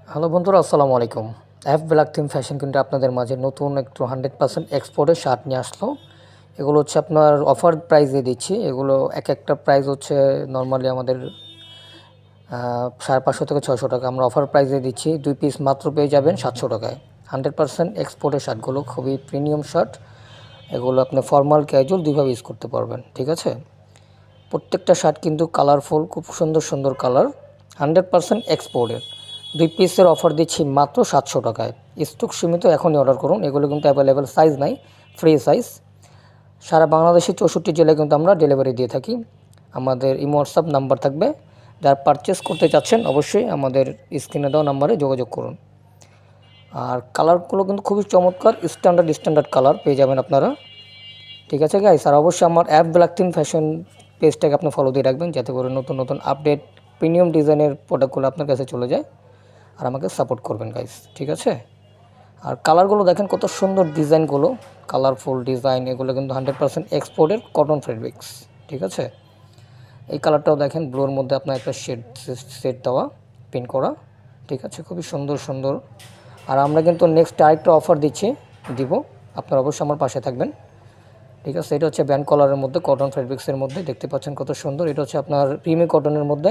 Hello বন্ধুরা, আসসালামু আলাইকুম। এফ ব্ল্যাক থিম ফ্যাশন কিন্তু আপনাদের মাঝে নতুন একটু 100% এক্সপোর্টের শার্ট নিয়ে আসলো। এগুলো হচ্ছে আপনার অফার প্রাইসে দিচ্ছি। এগুলো এক একটা প্রাইস হচ্ছে নর্মালি আমাদের 550 থেকে 600 টাকা। আমরা অফার প্রাইসে দিচ্ছি, 2 পিস মাত্র পেয়ে যাবেন 700 টাকায়। 100% এক্সপোর্টের শার্টগুলো খুবই প্রিমিয়াম শার্ট। এগুলো আপনি ফর্মাল ক্যাজুয়াল দুইভাবে ইউজ করতে পারবেন, ঠিক আছে। প্রত্যেকটা শার্ট কিন্তু কালারফুল, খুব সুন্দর সুন্দর কালার, 100% এক্সপোর্টের। 2 পিসের অফার দিচ্ছি মাত্র 700 টাকায়। স্টক সীমিত, এখনই অর্ডার করুন। এগুলো কিন্তু অ্যাভেলেবেল, সাইজ নাই, ফ্রি সাইজ। সারা বাংলাদেশে 64 জেলায় কিন্তু আমরা ডেলিভারি দিয়ে থাকি। আমাদের ইমো হোয়াটসঅ্যাপ নাম্বার থাকবে। যারা পারচেস করতে চাচ্ছেন অবশ্যই আমাদের স্ক্রিনে দেওয়া নাম্বারে যোগাযোগ করুন। আর কালারগুলো কিন্তু খুবই চমৎকার, স্ট্যান্ডার্ড কালার পেয়ে যাবেন আপনারা, ঠিক আছে গাইস। আর অবশ্যই আমার অ্যাপ ব্ল্যাক থিম ফ্যাশন পেজটাকে আপনি ফলো দিয়ে রাখবেন, যাতে করে নতুন নতুন আপডেট প্রিমিয়াম ডিজাইনের প্রোডাক্টগুলো আপনার কাছে চলে যায়। আর আমাকে সাপোর্ট করবেন গাইস, ঠিক আছে। আর কালারগুলো দেখেন কত সুন্দর ডিজাইনগুলো, কালারফুল ডিজাইন। এগুলো কিন্তু 100% এক্সপোর্টের কটন ফেব্রিক্স, ঠিক আছে। এই কালারটাও দেখেন, ব্লুর মধ্যে আপনার একটা সেট দেওয়া, পিন করা, ঠিক আছে, খুবই সুন্দর সুন্দর। আর আমরা কিন্তু নেক্সট আরেকটা অফার দিব। আপনারা অবশ্যই আমার পাশে থাকবেন, ঠিক আছে। এটা হচ্ছে ব্যান্ড কলারের মধ্যে, কটন ফেব্রিক্সের মধ্যে, দেখতে পাচ্ছেন কত সুন্দর। এটা হচ্ছে আপনার প্রিমি কটনের মধ্যে